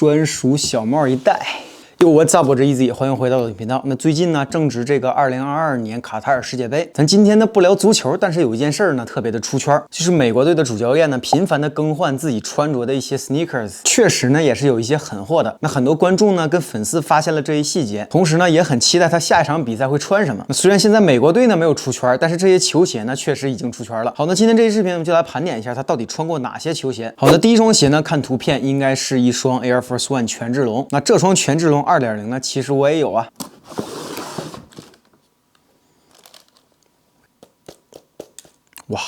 专属小帽一戴。What's up， 我是 Easy， 欢迎回到我的频道。那最近呢，正值这个2022年卡塔尔世界杯，咱今天呢不聊足球，但是有一件事儿呢特别的出圈，就是美国队的主教练呢频繁的更换自己穿着的一些 sneakers， 确实呢也是有一些狠货的。那很多观众呢跟粉丝发现了这一细节，同时呢也很期待他下一场比赛会穿什么。那虽然现在美国队呢没有出圈，但是这些球鞋呢确实已经出圈了。好，那今天这期视频我们就来盘点一下他到底穿过哪些球鞋。好的，第一双鞋呢，看图片应该是一双 Air Force One 权志龙。那这双权志龙2.0呢，其实我也有啊。哇，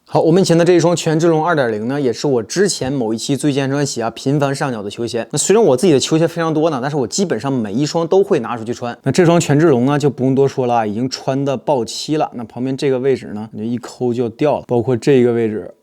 好，我面前的这一双权志龙2.0呢，也是我之前某一期最健身鞋频繁上脚的球鞋。那虽然我自己的球鞋非常多呢，但是我基本上每一双都会拿出去穿。那这双权志龙呢，就不用多说了，已经穿的爆漆了。那旁边这个位置呢，你就一抠就掉了，包括这个位置。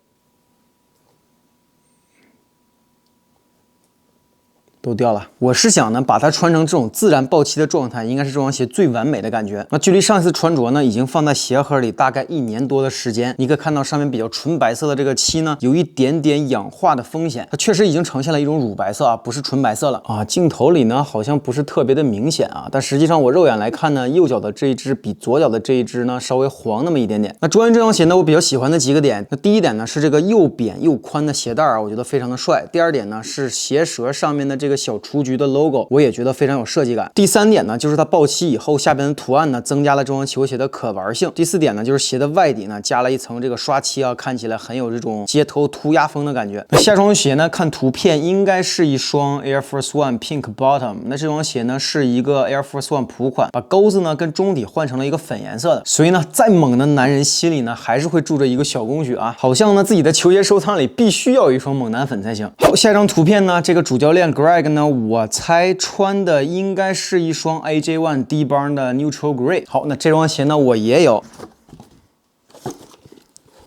都掉了。我是想呢，把它穿成这种自然爆漆的状态，应该是这双鞋最完美的感觉。那距离上一次穿着呢，已经放在鞋盒里大概1年多的时间。你可以看到上面比较纯白色的这个漆呢，有一点点氧化的风险。它确实已经呈现了一种乳白色啊，不是纯白色了啊。镜头里呢，好像不是特别的明显啊，但实际上我肉眼来看呢，右脚的这一只比左脚的这一只呢稍微黄那么一点点。那关于这双鞋呢，我比较喜欢的几个点，那第一点呢是这个又扁又宽的鞋带啊，我觉得非常的帅。第二点呢是鞋舌上面的这个小雏菊的 logo， 我也觉得非常有设计感。第三点呢，就是它爆漆以后下边的图案呢，增加了这双球鞋的可玩性。第四点呢，就是鞋的外底呢加了一层这个刷漆啊，看起来很有这种街头涂鸦风的感觉。那下双鞋呢，看图片应该是一双 Air Force One Pink Bottom， 那这双鞋呢是一个 Air Force One 普款，把钩子呢跟中底换成了一个粉颜色的。所以呢，再猛的男人心里呢还是会住着一个小公举啊，好像呢自己的球鞋收藏里必须要有一双猛男粉才行。好，下一张图片呢，这个主教练 Greg 呢，我猜穿的应该是一双 AJ1 D-Barn 的 Neutral Grey。好，那这双鞋呢，我也有。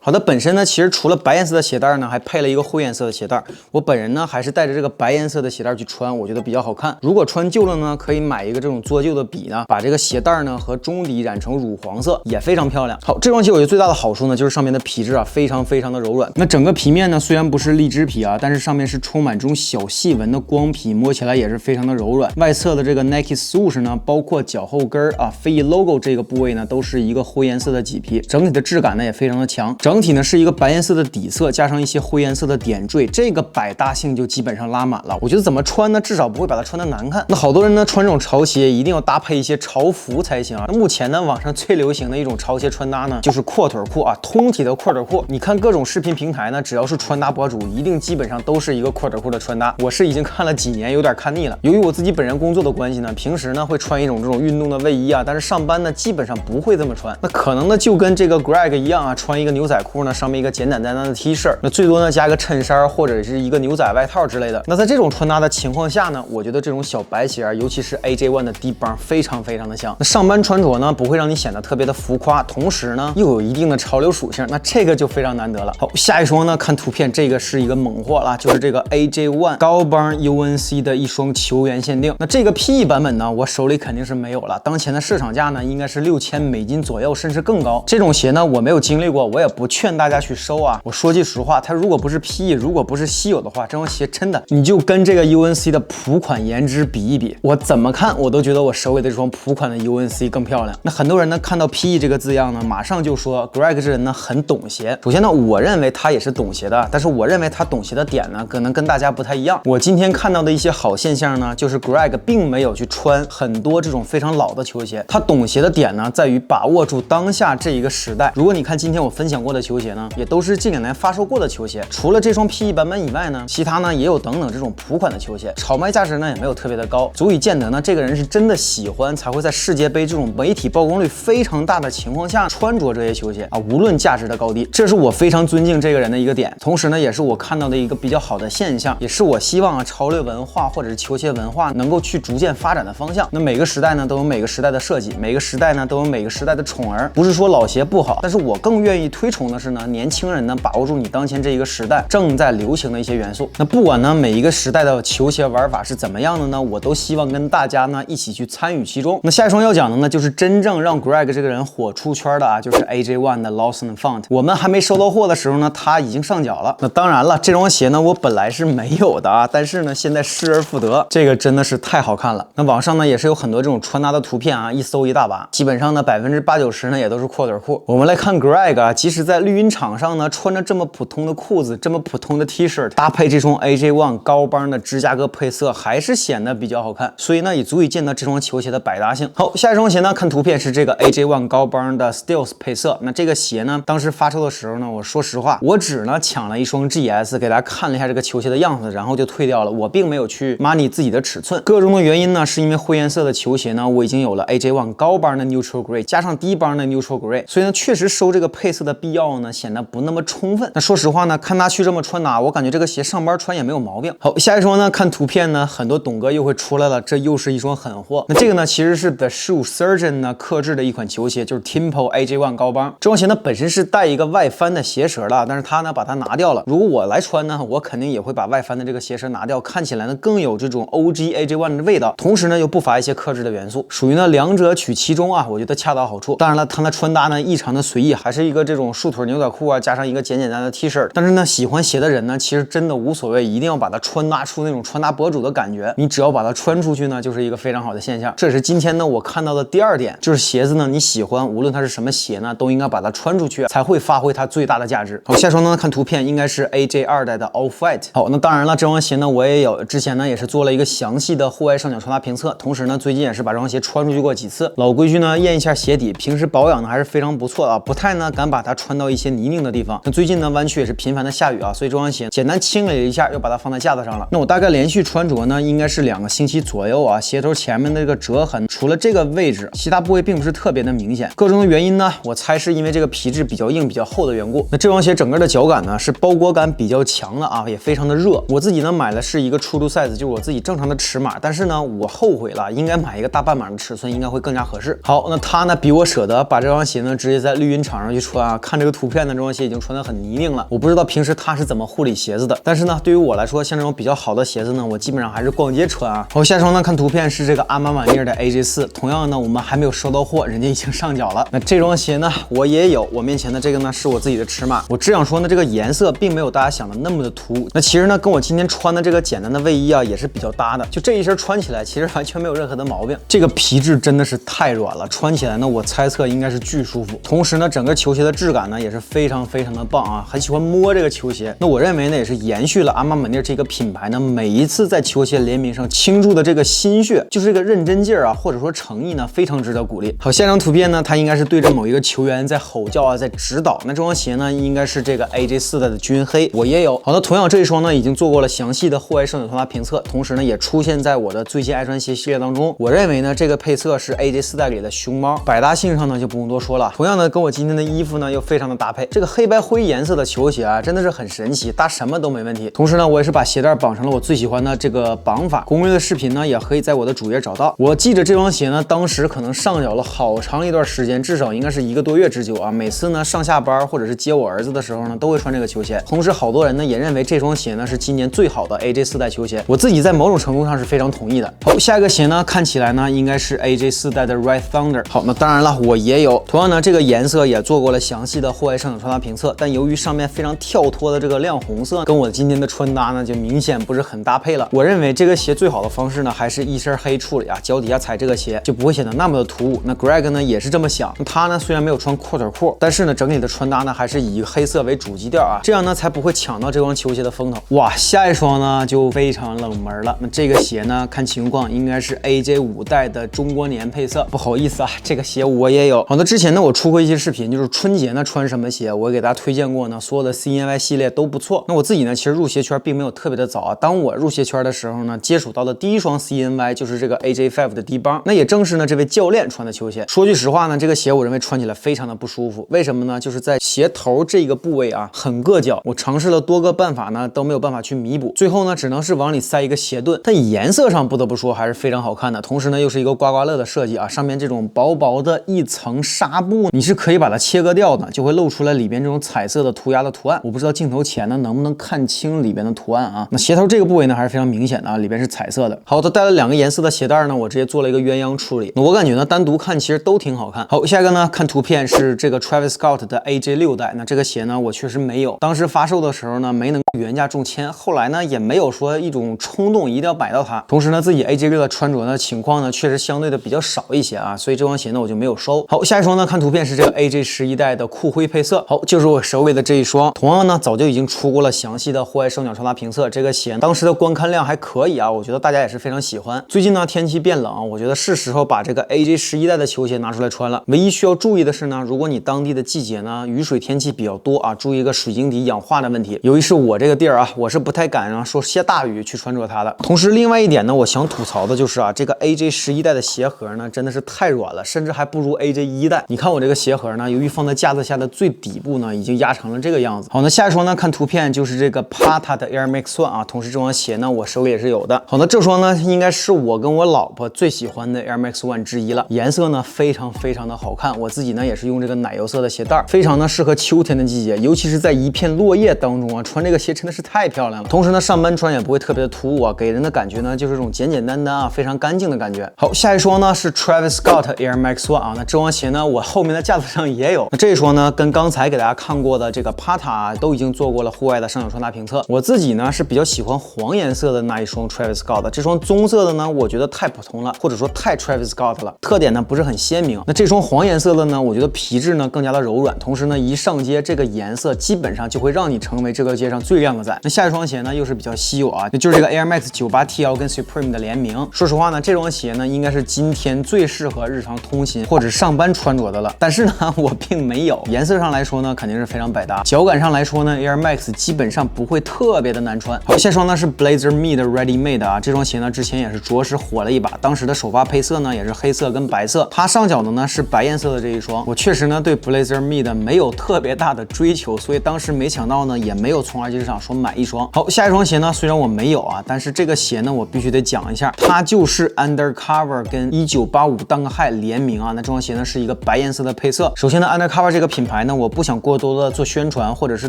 好的，本身呢，其实除了白颜色的鞋带呢，还配了一个灰颜色的鞋带。我本人呢，还是带着这个白颜色的鞋带去穿，我觉得比较好看。如果穿旧了呢，可以买一个这种做旧的笔呢，把这个鞋带呢和中底染成乳黄色，也非常漂亮。好，这双鞋我觉得最大的好处呢，就是上面的皮质啊，非常的柔软。那整个皮面呢，虽然不是荔枝皮啊，但是上面是充满这种小细纹的光皮，摸起来也是非常的柔软。外侧的这个 Nike Swoosh 呢，包括脚后跟啊，飞翼 logo 这个部位呢，都是一个灰颜色的麂皮，整体的质感呢也非常的强。整体呢是一个白颜色的底色，加上一些灰颜色的点缀，这个百搭性就基本上拉满了。我觉得怎么穿呢，至少不会把它穿得难看。那好多人呢穿这种潮鞋一定要搭配一些潮服才行啊。那目前呢网上最流行的一种潮鞋穿搭呢，就是阔腿裤啊，通体的阔腿裤。你看各种视频平台呢，只要是穿搭博主，一定基本上都是一个阔腿裤的穿搭。我是已经看了几年，有点看腻了。由于我自己本人工作的关系呢，平时呢会穿一种这种运动的卫衣啊，但是上班呢基本上不会这么穿。那可能呢就跟这个 Greg 一样啊，穿一个牛仔裤呢，上面一个简简单单的 T 恤，那最多呢加个衬衫或者是一个牛仔外套之类的。那在这种穿搭的情况下呢，我觉得这种小白鞋，尤其是 AJ1 的 D-Barn 非常的香。那上班穿着呢，不会让你显得特别的浮夸，同时呢又有一定的潮流属性，那这个就非常难得了。好，下一双呢，看图片这个是一个猛货啦，就是这个 AJ1 高帮 UNC 的一双球员限定。那这个 PE 版本呢，我手里肯定是没有了，当前的市场价呢应该是$6000左右，甚至更高。这种鞋呢我没有经历过，我也不劝大家去收啊。我说句实话，它如果不是 PE， 如果不是稀有的话，这双鞋真的你就跟这个 UNC 的普款颜值比一比，我怎么看我都觉得我手里的这双普款的 UNC 更漂亮。那很多人呢看到 PE 这个字样呢，马上就说 Greg 这人呢很懂鞋。首先呢，我认为他也是懂鞋的，但是我认为他懂鞋的点呢，可能跟大家不太一样。我今天看到的一些好现象呢，就是 Greg 并没有去穿很多这种非常老的球鞋，他懂鞋的点呢，在于把握住当下这一个时代。如果你看今天我分享过的球鞋呢，也都是近两年发售过的球鞋，除了这双 PE 版本以外呢，其他呢也有等等这种普款的球鞋，炒卖价值呢也没有特别的高，足以见得呢这个人是真的喜欢，才会在世界杯这种媒体曝光率非常大的情况下穿着这些球鞋啊，无论价值的高低，这是我非常尊敬这个人的一个点。同时呢，也是我看到的一个比较好的现象，也是我希望潮流文化或者是球鞋文化能够去逐渐发展的方向。那每个时代呢都有每个时代的设计，每个时代呢都有每个时代的宠儿，不是说老鞋不好，但是我更愿意推崇的是呢，年轻人呢把握住你当前这一个时代正在流行的一些元素。那不管呢每一个时代的球鞋玩法是怎么样的呢，我都希望跟大家呢一起去参与其中。那下一双要讲的呢，就是真正让 Greg 这个人火出圈的啊，就是 AJ1 的 Lost and Found。我们还没收到货的时候呢，他已经上脚了。那当然了，这双鞋呢我本来是没有的啊，但是呢现在失而复得，这个真的是太好看了。那网上呢也是有很多这种穿搭的图片啊，一搜一大把，基本上呢80%-90%呢也都是阔腿裤。我们来看 Greg 啊，即使在绿茵场上呢穿着这么普通的裤子，这么普通的 T 恤，搭配这双 AJ1 高帮的芝加哥配色，还是显得比较好看。所以呢也足以见到这双球鞋的百搭性。好，下一双鞋呢，看图片是这个 AJ1 高帮的 Steels 配色。那这个鞋呢，当时发售的时候呢，我说实话，我只呢抢了一双 GS， 给大家看了一下这个球鞋的样子，然后就退掉了。我并没有去 money 自己的尺寸。个中的原因呢，是因为灰颜色的球鞋呢，我已经有了 AJ1 高帮的 Neutral Gray， 加上低帮的 Neutral Gray， 所以呢，确实收这个配色的必要呢，显得不那么充分。那说实话呢，看他去这么穿搭，我感觉这个鞋上班穿也没有毛病。好，下一双呢，看图片呢，很多董哥又会出来了，这又是一双狠货。那这个呢，其实是 The Shoe Surgeon 呢刻制的一款球鞋，就是 Timpo AJ1 高帮。这双鞋呢本身是带一个外翻的鞋舌的，但是他呢把它拿掉了。如果我来穿呢，我肯定也会把外翻的这个鞋舌拿掉，看起来呢更有这种 OG AJ1 的味道，同时呢又不乏一些克制的元素，属于呢两者取其中啊，我觉得恰到好处。当然了，他的穿搭呢异常的随意，还是一个这种束腿牛仔裤啊，加上一个简简单的 T 恤。但是呢喜欢鞋的人呢，其实真的无所谓，一定要把它穿搭出那种穿搭博主的感觉。你只要把它穿出去呢，就是一个非常好的现象。这也是今天呢我看到的第二点，就是鞋子呢你喜欢，无论它是什么鞋呢，都应该把它穿出去，才会发挥它最大的价值。好，下双呢看图片应该是 AJ 2代的 Off-White。好，那当然了，这双鞋呢我也有，之前呢也是做了一个详细的户外上脚穿搭评测，同时呢最近也是把这双鞋穿出去过几次。老规矩呢，验一下鞋底，平时保养呢还是非常不错的啊，不太呢敢把它穿到一些泥泞的地方。那最近呢湾区也是频繁的下雨啊，所以这双鞋简单清理了一下，又把它放在架子上了。那我大概连续穿着呢应该是2个星期左右啊，鞋头前面的这个折痕，除了这个位置，其他部位并不是特别的明显。个中的原因呢，我猜是因为这个皮质比较硬、比较厚的缘故。那这双鞋整个的脚感呢是包裹感比较强的啊，也非常的热。我自己呢买的是一个初度 size， 就是我自己正常的尺码，但是呢我后悔了，应该买一个大半码的尺寸，应该会更加合适。好，那他呢比我舍得把这双鞋呢直接在绿茵场上去穿啊。看这个图片呢，这双鞋已经穿得很泥泞了。我不知道平时他是怎么护理鞋子的，但是呢对于我来说，像这种比较好的鞋子呢，我基本上还是逛街穿啊。好，下双呢看图片是这个阿玛马尼尔的 AJ4， 同样呢我们还没有收到货，人家已经上脚了。那这双鞋呢我也有，我面前的这个呢是我自己的尺码。我只想说呢，这个颜色并没有大家想的那么的突兀。那其实呢跟我今天穿的这个简单的卫衣啊也是比较搭的，就这一身穿起来其实完全没有任何的毛病。这个皮质真的是太软了，穿起来呢我猜测应该是巨舒服。同时呢整个球鞋的质感呢也是非常非常的棒啊，很喜欢摸这个球鞋。那我认为呢也是延续了阿玛尼尔这个品牌呢每一次在球鞋联名上倾注的这个心血，就是这个认真劲儿啊，或者说诚意呢，非常值得鼓励。好，下张图片呢，它应该是对着某一个球员在吼叫啊，在指导。那这双鞋呢，应该是这个 AJ4代的军黑，我也有。好的，同样这一双呢，已经做过了详细的户外上脚穿搭评测，同时呢，也出现在我的最新爱穿鞋系列当中。我认为呢，这个配色是 AJ4代里的熊猫，百搭性上呢就不用多说了。同样呢，跟我今天的衣服呢又非常的搭配。这个黑白灰颜色的球鞋啊，真的是很神奇，搭什么都没问题。同时呢，我也是把鞋带绑成了我最喜欢的这个绑法，攻略的视频呢也可以在我的主页找到。我记着这双鞋呢，当时可能上脚了好长一段时间，至少应该是1个多月之久啊。每次呢上下班或者是接我儿子的时候呢，都会穿这个球鞋。同时，好多人呢也认为这双鞋呢是今年最好的 AJ4代球鞋，我自己在某种程度上是非常同意的。好，下一个鞋呢，看起来呢应该是 AJ4代的 Red Thunder。好，那当然了，我也有。同样呢，这个颜色也做过了详细的户外上脚穿搭评测，但由于上面非常跳脱的这个亮红色，跟我今天的穿搭呢就明显不是很搭配了。我认为这个鞋最好的方式呢，还是一身黑处理啊，脚底下踩这个鞋就不会显得那么的突兀。那 Greg 呢也是这么想，他呢虽然没有穿阔腿裤，但是呢整体的穿搭呢还是以黑色为主基调啊，这样呢才不会抢到这双球鞋的风头。哇，下一双呢就非常冷门了。那这个鞋呢看情况应该是 AJ5代的中国年配色，不好意思啊，这个鞋我也有。好的，之前呢我出过一些视频，就是春节呢穿什么鞋，我给大家推荐过呢，所有的 CNY 系列都不错。那我自己呢其实入鞋圈并没有特别的早啊，当我入鞋圈的时候呢，接触到的第一双 CNY 就是这个 AJ5 的低帮，那也正是呢这位教练穿的球鞋。说句实话呢，这个鞋我认为穿起来非常的不舒服。为什么呢？就是在鞋头这个部位啊很硌脚，我尝试了多个办法呢都没有办法去弥补，最后呢只能是往里塞一个鞋盾。但颜色上不得不说还是非常好看的，同时呢又是一个刮刮乐的设计啊，上面这种薄薄的一层纱布，你是可以把它切割掉的，就会露出来里边这种彩色的涂鸦的图案。我不知道镜头前呢能不能看清里边的图案啊？那鞋头这个部位呢还是非常明显的啊，里边是彩色的。好，它带了2个颜色的鞋带呢，我直接做了一个鸳鸯处理。那我感觉呢单独看其实都挺好看。好，下一个呢看图片是这个 Travis Scott 的 AJ6代。那这个鞋呢我确实没有，当时发售的时候呢没能原价中签，后来呢也没有说一种冲动一定要买到它。同时呢自己 AJ6的穿着呢情况呢确实相对的比较少一些啊，所以这双鞋呢我就没有收。好，下一双呢看图片是这个 AJ11代的酷灰配色。好，就是我手里的这一双，同样呢早就已经出过了详细的户外手脚穿搭评测。这个鞋当时的观看量还可以啊，我觉得大家也是非常喜欢。最近呢天气变冷，我觉得是时候把这个 AJ11代的球鞋拿出来穿了。唯一需要注意的是呢，如果你当地的季节呢雨水天气比较多啊，注意一个水晶底氧化的问题。由于是我这个地儿啊，我是不太敢说下大雨去穿着它的。同时另外一点呢，我想吐槽的就是啊，这个 AJ11代的鞋盒呢真的是太软了，甚至还不如 AJ1代。你看我这个鞋盒呢，由于放在架子下的最底部呢，已经压成了这个样子。好，那下一双呢，看图片就是这个 Pata 的 Air Max One 啊，同时这双鞋呢，我手里也是有的。好，那这双呢，应该是我跟我老婆最喜欢的 Air Max One 之一了，颜色呢非常非常的好看。我自己呢也是用这个奶油色的鞋带，非常的适合秋天的季节，尤其是在一片落叶当中啊，穿这个鞋真的是太漂亮了。同时呢，上班穿也不会特别的突兀啊，给人的感觉呢就是这种简简单单啊，非常干净的感觉。好，下一双呢是 Travis Scott Air Max One 啊，那这双鞋呢，我后面的架子上也有。那这一双呢，跟刚才给大家看过的这个 Pata 都已经做过了户外的上脚穿搭评测。我自己呢是比较喜欢黄颜色的那一双 Travis Scott 的，这双棕色的呢，我觉得太普通了，或者说太 Travis Scott 了，特点呢不是很鲜明。那这双黄颜色的呢，我觉得皮质呢更加的柔软，同时呢一上街这个颜色基本上就会让你成为这个街上最靓的仔。那下一双鞋呢又是比较稀有啊，就是这个 Air Max 98TL 跟 Supreme 的联名。说实话呢，这双鞋呢应该是今天最适合日常通勤或者上班穿着的了，但是呢我并没有。颜色上来说呢肯定是非常百搭，脚感上来说呢 Air Max 基本上不会特别的难穿。好，下双呢是 Blazer Me 的 Ready Made 啊，这双鞋呢之前也是着实火了一把，当时的首发配色呢也是黑色跟白色，它上脚的呢是白颜色的这一双。我确实呢对 Blazer Me 的没有特别大的追求，所以当时没抢到呢，也没有从二级市场说买一双。好，下一双鞋呢虽然我没有啊，但是这个鞋呢我必须得讲一下，它就是 Undercover 跟1985 Dunk High 联名啊。那这双鞋呢是一个白颜色的配色。首先呢 Undercover 这个品牌呢，我不想过多的做宣传或者是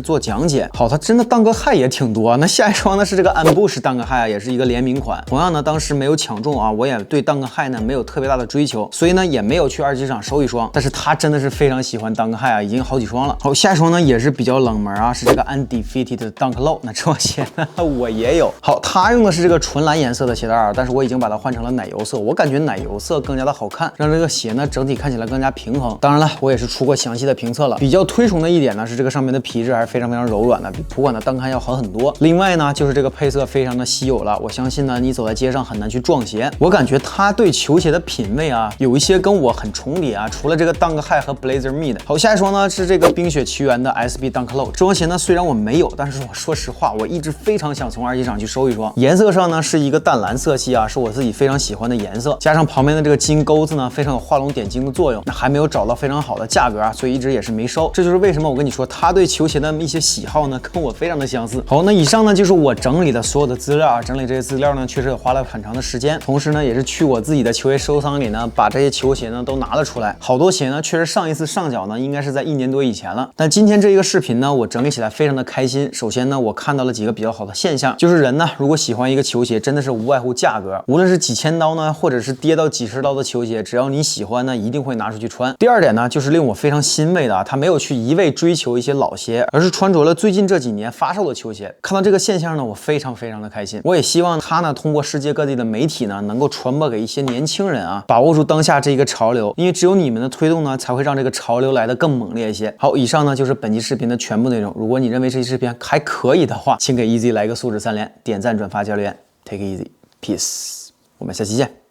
做讲解。好，它真的 Dunk High 也挺多。那下一双呢是这个 Ambush Dunk High 啊，也是一个联名款。同样呢当时没有抢中啊，我也对 Dunk High 呢没有特别大的追求，所以呢也没有去二级市场收一双。但是他真的是非常喜欢 Dunk High 啊，已经好几双了。好，下一双呢也是比较冷门啊，是这个 Undefeated 的 Dunk Low。那这双鞋呢我也有。好，它用的是这个纯蓝颜色的鞋带啊，但是我已经把它换成了奶油色，我感觉奶油色更加的好看，让这个鞋呢整体看起来更加平衡。当然了，我也是出过详细的评测了。比较推崇的一点呢是这个上面的皮质还是非常非常柔软的，比普款的Dunk High要好很多。另外呢就是这个配色非常的稀有了，我相信呢你走在街上很难去撞鞋。我感觉他对球鞋的品味啊有一些跟我很重叠啊，除了这个Dunk High和 Blazer Me 的。好，下一双呢是这个冰雪奇缘的 SB Dunk Low。这双鞋呢虽然我没有，但是我说实话我一直非常想从二级市场去收一双。颜色上呢是一个淡蓝色系啊，是我自己非常喜欢的颜色，加上旁边的这个金钩子呢非常有画龙点睛的作用。那还没有找到非常好的价格啊，所以一直也是没收。这就是为什么我跟你说他对球鞋的一些喜好呢跟我非常的相似。好，那以上呢就是我整理的所有的资料啊，整理这些资料呢确实也花了很长的时间，同时呢也是去我自己的球鞋收藏里呢把这些球鞋呢都拿了出来。好多鞋呢确实上一次上脚呢应该是在1年多以前了，但今天这一个视频呢我整理起来非常的开心。首先呢我看到了几个比较好的现象，就是人呢如果喜欢一个球鞋，真的是无外乎价格，无论是几千刀呢或者是跌到几十刀的球鞋，只要你喜欢呢一定会拿出去穿。第二点呢就是令我非常欣慰的啊，他没有去一味追求一些老鞋，而是穿着了最近这几年发售的球鞋。看到这个现象呢我非常非常的开心。我也希望他呢通过世界各地的媒体呢能够传播给一些年轻人啊，把握住当下这一个潮流，因为只有你们的推动呢才会让这个潮流来得更猛烈一些。好，以上呢就是本期视频的全部内容。如果你认为这期视频还可以的话，请给 Easy 来个素质3连，点赞、转发、加留言。Take it easy, peace。我们下期见。